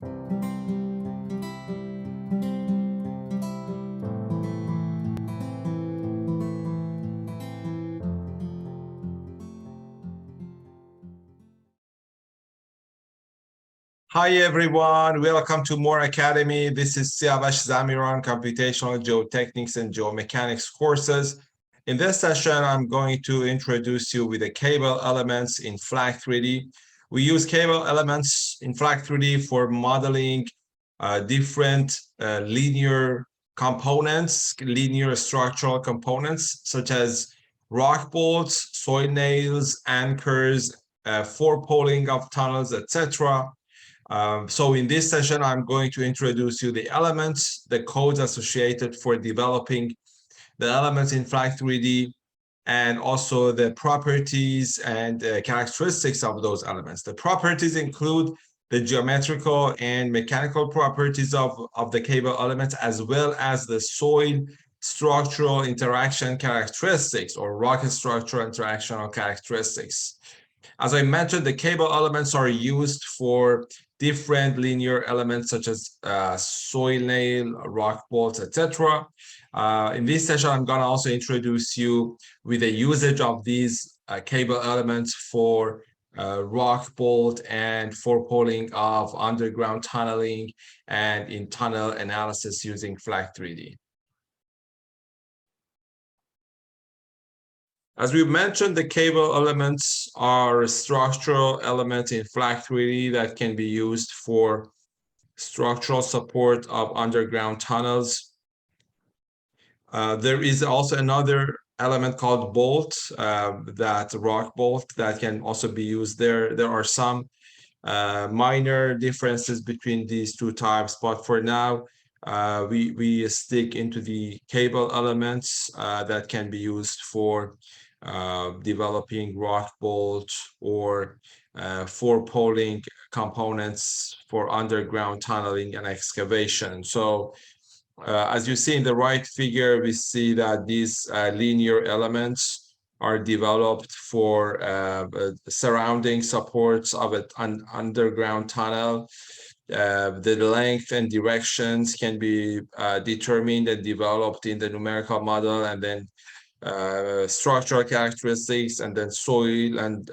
Hi everyone, welcome to More Academy. This is Siavash Zamiran, Computational Geotechnics and Geomechanics courses. In this session, I'm going to introduce you with the cable elements in FLAC3D. We use cable elements in FLAC3D for modeling different linear components, linear structural components, such as rock bolts, soil nails, anchors, forepoling of tunnels, etc. So in this session, I'm going to introduce you the elements, the codes associated for developing the elements in FLAC3D, and also the properties and characteristics of those elements. The properties include the geometrical and mechanical properties of the cable elements, as well as the soil structural interaction characteristics or rock structural interactional characteristics. As I mentioned, the cable elements are used for different linear elements such as soil nail, rock bolts, etc. In this session, I'm going to also introduce you with the usage of these cable elements for rock bolt and forepoling of underground tunneling and in tunnel analysis using FLAC3D. As we mentioned, the cable elements are structural elements in FLAC3D that can be used for structural support of underground tunnels. There is also another element called bolt, that rock bolt, that can also be used there. There are some minor differences between these two types, but for now, we stick into the cable elements that can be used for developing rock bolt or forepoling components for underground tunneling and excavation. So as you see in the right figure, we see that these linear elements are developed for surrounding supports of an underground tunnel. The length and directions can be determined and developed in the numerical model, and then structural characteristics, and then soil and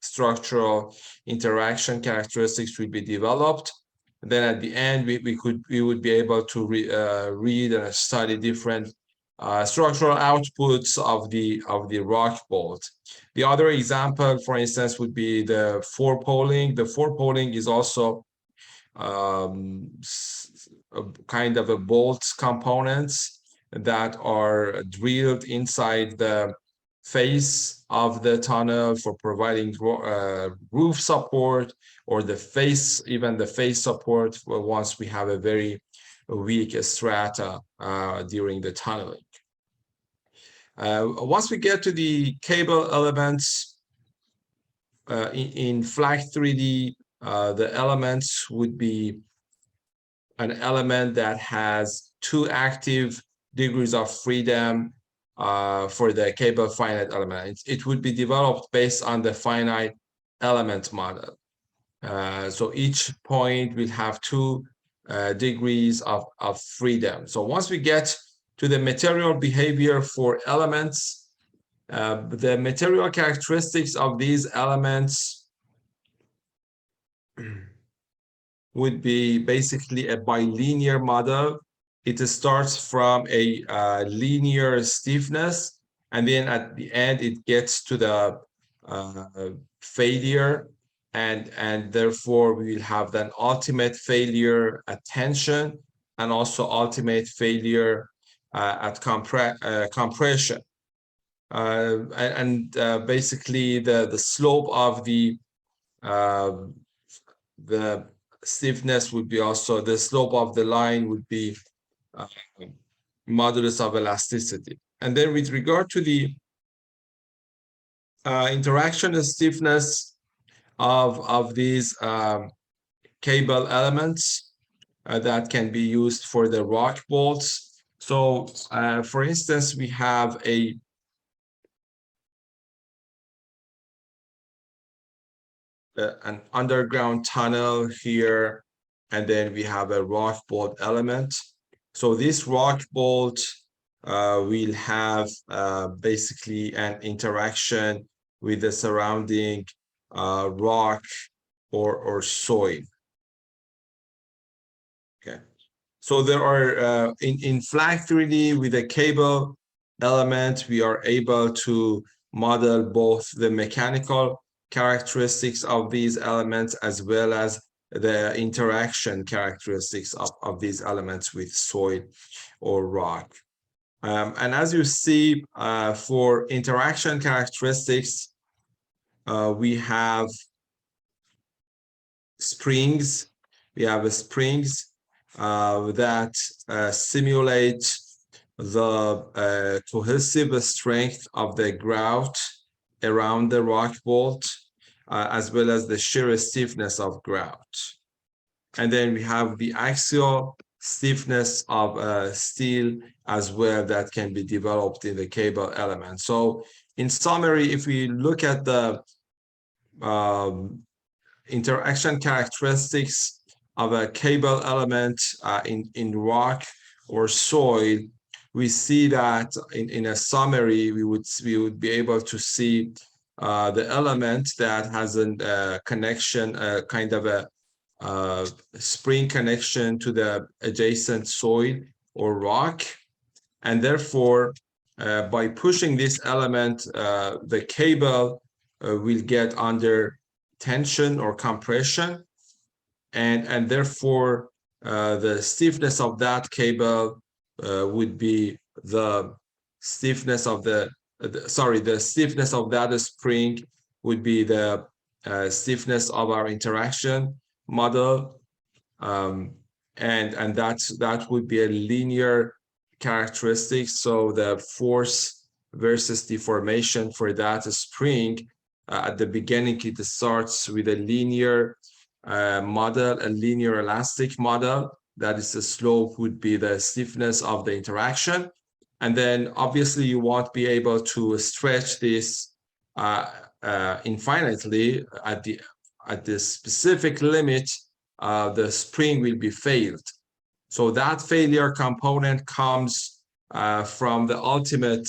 structural interaction characteristics will be developed. And then at the end, we would be able to read and study different structural outputs of the rock bolt. The other example, for instance, would be the forepoling. The forepoling is also a kind of a bolt components that are drilled inside the face of the tunnel for providing roof support, or the face, even the face support once we have a very weak strata during the tunneling. Once we get to the cable elements in FLAC3D, the elements would be an element that has two active degrees of freedom for the cable finite element. It would be developed based on the finite element model. So each point will have two degrees of freedom. So once we get to the material behavior for elements, the material characteristics of these elements would be basically a bilinear model. It starts from a linear stiffness, and then at the end it gets to the failure, and therefore we will have then ultimate failure at tension, and also ultimate failure at compression. Basically the slope of the stiffness would be also, the slope of the line would be modulus of elasticity. And then with regard to the interaction stiffness of these cable elements that can be used for the rock bolts. So for instance, we have an underground tunnel here, and then we have a rock bolt element. So this rock bolt will have basically an interaction with the surrounding rock or soil. Okay, so there are in FLAC3D with a cable element, we are able to model both the mechanical characteristics of these elements as well as the interaction characteristics of these elements with soil or rock. And as you see, for interaction characteristics, we have springs. We have springs that simulate the cohesive strength of the grout around the rock bolt, as well as the shear stiffness of grout. And then we have the axial stiffness of steel as well that can be developed in the cable element. So in summary, if we look at the interaction characteristics of a cable element in rock or soil, we see that in a summary, we would be able to see the element that has a connection, kind of a spring connection to the adjacent soil or rock. And therefore, by pushing this element, the cable will get under tension or compression. And therefore, the stiffness of that cable would be the stiffness of the stiffness of that spring would be the stiffness of our interaction model, and that would be a linear characteristic. So the force versus deformation for that spring at the beginning, it starts with a linear model, a linear elastic model. That is, the slope would be the stiffness of the interaction, and then obviously you won't be able to stretch this infinitely. At the specific limit, the spring will be failed. So that failure component comes from the ultimate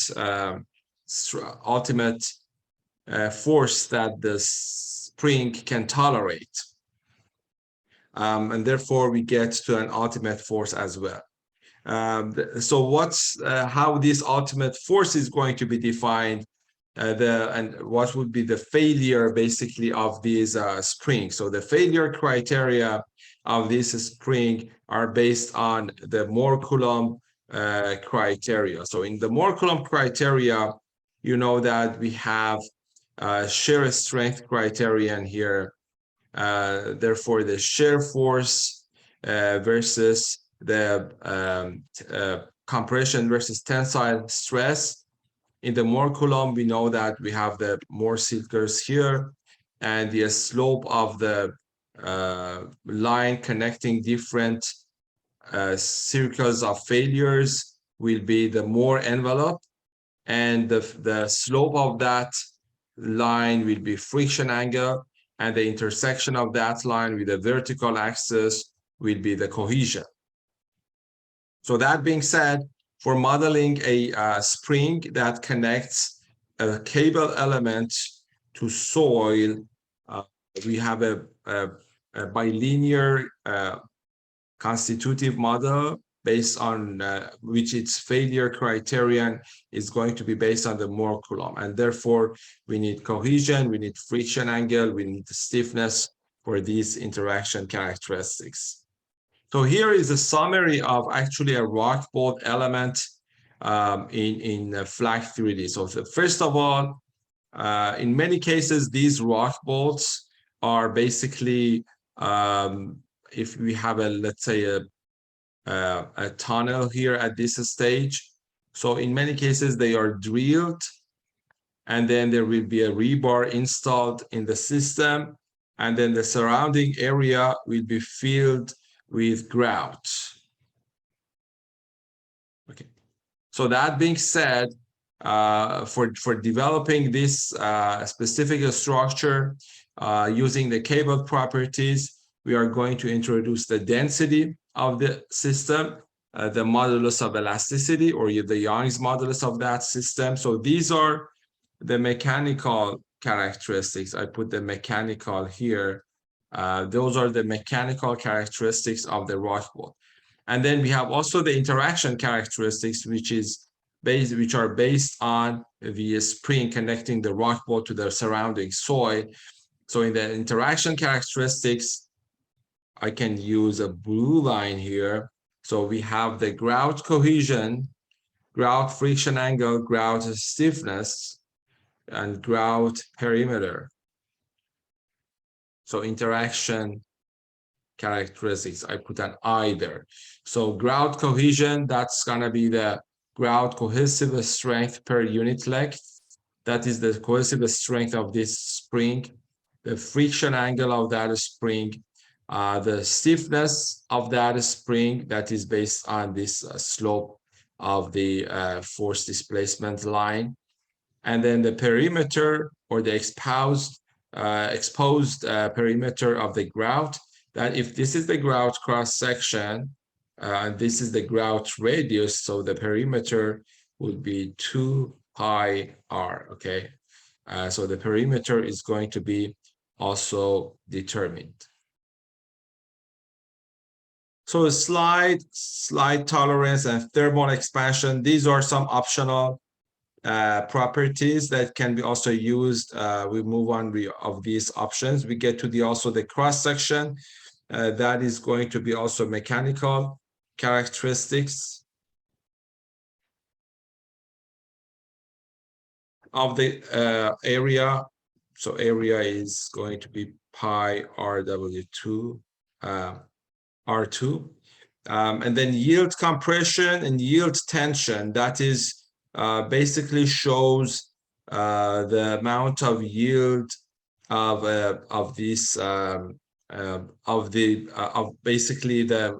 force that the spring can tolerate. And therefore we get to an ultimate force as well. So how this ultimate force is going to be defined, and what would be the failure basically of these springs. So the failure criteria of this spring are based on the Mohr-Coulomb criteria. So in the Mohr-Coulomb criteria, you know that we have shear strength criterion here. Therefore, the shear force versus the compression versus tensile stress. In the Mohr-Coulomb, we know that we have the Mohr-Silkers here, and the slope of the line connecting different circles of failures will be the Mohr envelope, and the slope of that line will be friction angle, and the intersection of that line with the vertical axis will be the cohesion. So that being said, for modeling a spring that connects a cable element to soil, we have a bilinear constitutive model based on which its failure criterion is going to be based on the Mohr-Coulomb. And therefore, we need cohesion, we need friction angle, we need the stiffness for these interaction characteristics. So here is a summary of actually a rock bolt element in FLAC3D. So first of all, in many cases, these rock bolts are basically, if we have let's say a tunnel here at this stage. So in many cases, they are drilled, and then there will be a rebar installed in the system, and then the surrounding area will be filled with grout. Okay. So that being said, for developing this specific structure using the cable properties, we are going to introduce the density of the system, the modulus of elasticity, or the Young's modulus of that system. So these are the mechanical characteristics. I put the mechanical here. Those are the mechanical characteristics of the rock wall. And then we have also the interaction characteristics, which are based on the spring connecting the rock wall to the surrounding soil. So in the interaction characteristics, I can use a blue line here. So we have the grout cohesion, grout friction angle, grout stiffness, and grout perimeter. So interaction characteristics, I put an I there. So grout cohesion, that's gonna be the grout cohesive strength per unit length. That is the cohesive strength of this spring, the friction angle of that spring, the stiffness of that spring, that is based on this slope of the force displacement line. And then the perimeter, or the exposed perimeter of the grout, that if this is the grout cross section, and this is the grout radius, so the perimeter would be 2 pi r, okay? So the perimeter is going to be also determined. So slide tolerance and thermal expansion, these are some optional properties that can be also used. We move on of these options. We get to the cross section. That is going to be also mechanical characteristics of the area. So area is going to be pi rw2 r2, and then yield compression and yield tension. That is basically shows the amount of yield of basically the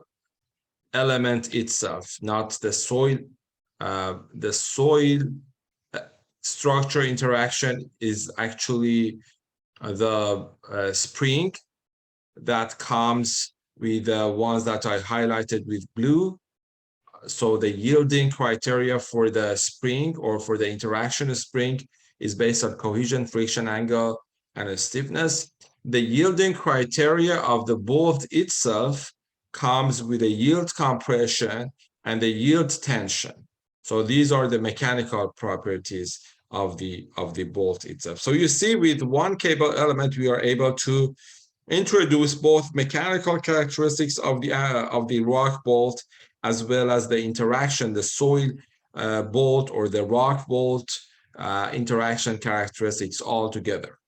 element itself, not the soil. The soil structure interaction is actually the spring that comes with the ones that I highlighted with blue. So the yielding criteria for the spring, or for the interaction spring, is based on cohesion, friction angle, and a stiffness. The yielding criteria of the bolt itself comes with a yield compression and the yield tension. So these are the mechanical properties of the bolt itself. So you see, with one cable element, we are able to introduce both mechanical characteristics of the rock bolt, as well as the interaction, the soil bolt or the rock bolt interaction characteristics all together.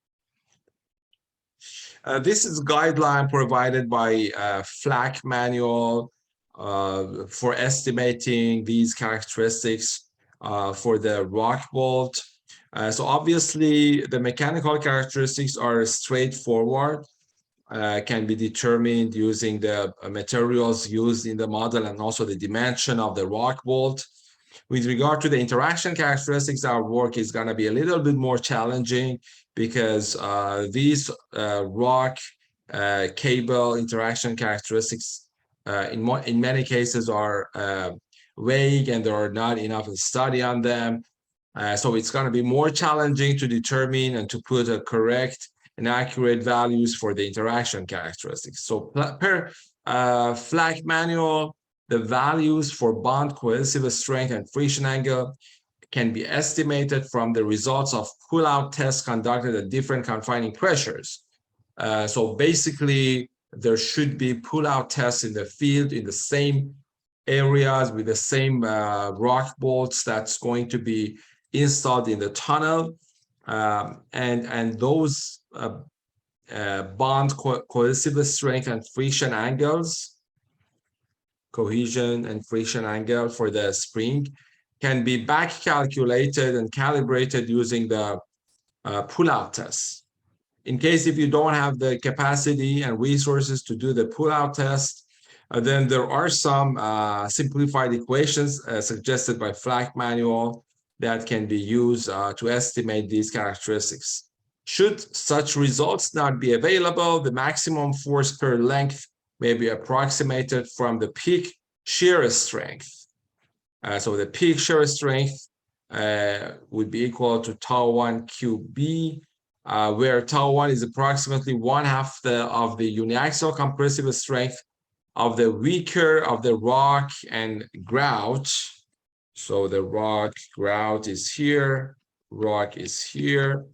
This is guideline provided by FLAC manual for estimating these characteristics for the rock bolt. So obviously the mechanical characteristics are straightforward. Can be determined using the materials used in the model and also the dimension of the rock bolt. With regard to the interaction characteristics, our work is going to be a little bit more challenging, because these rock cable interaction characteristics in many cases are vague, and there are not enough study on them. So it's going to be more challenging to determine and to put a correct and accurate values for the interaction characteristics. So per FLAC manual, the values for bond cohesive strength and friction angle can be estimated from the results of pull-out tests conducted at different confining pressures. So basically, there should be pull-out tests in the field in the same areas with the same rock bolts that's going to be installed in the tunnel. And those bond cohesive strength and friction angles, cohesion and friction angle for the spring, can be back calculated and calibrated using the pull-out test. In case if you don't have the capacity and resources to do the pull-out test, then there are some simplified equations suggested by FLAC manual that can be used to estimate these characteristics. Should such results not be available, the maximum force per length may be approximated from the peak shear strength. So the peak shear strength would be equal to tau1 QB, where tau1 is approximately 1/2 of the uniaxial compressive strength of the weaker of the rock and grout. So the rock grout is here, rock is here.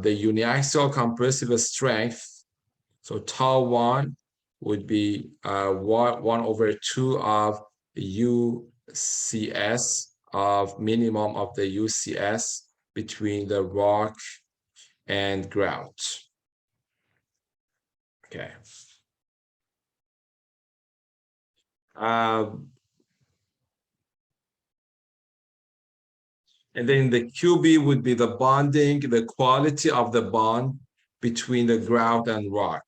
The uniaxial compressive strength, so tau1 would be 1/2 of UCS, of minimum of the UCS between the rock and grout. Okay. And then the QB would be the bonding, the quality of the bond between the grout and rock.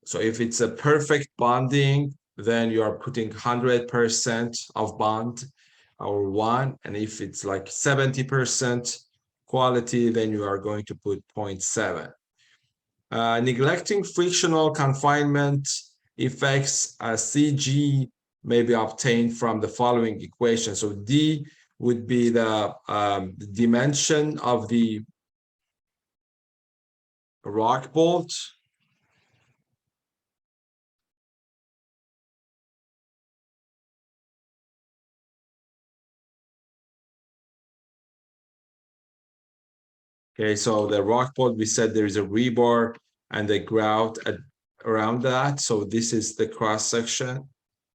So if it's a perfect bonding, then you are putting 100% of bond or 1. And if it's like 70% quality, then you are going to put 0.7. Neglecting frictional confinement effects, CG may be obtained from the following equation. So D would be the dimension of the rock bolt. Okay, so the rock bolt, we said there is a rebar and the grout around that. So this is the cross section.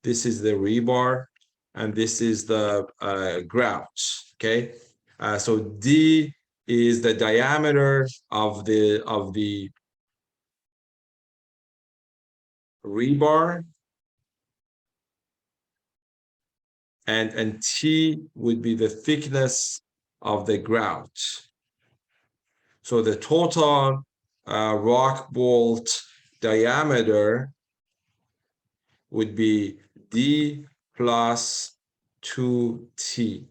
This is the rebar, and this is the grout. Okay, so D is the diameter of the rebar, and T would be the thickness of the grout. So the total rock bolt diameter would be D plus 2T.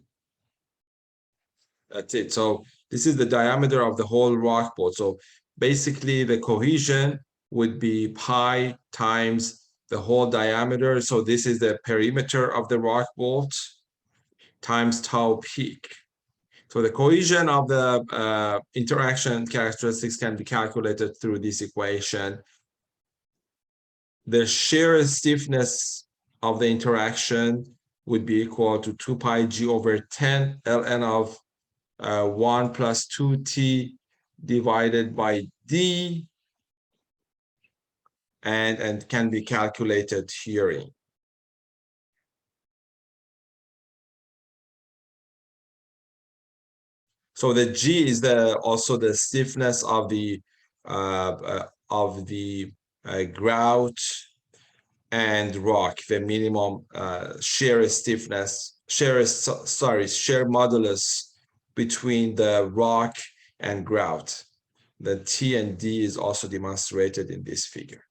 That's it. So this is the diameter of the whole rock bolt. So basically the cohesion would be pi times the whole diameter. So this is the perimeter of the rock bolt times tau peak. So the cohesion of the interaction characteristics can be calculated through this equation. The shear stiffness of the interaction would be equal to 2 pi g over 10 ln of 1 plus 2t divided by d, and can be calculated here. So the G is also the stiffness of the grout and rock, the minimum shear stiffness, shear modulus between the rock and grout. The T and D is also demonstrated in this figure.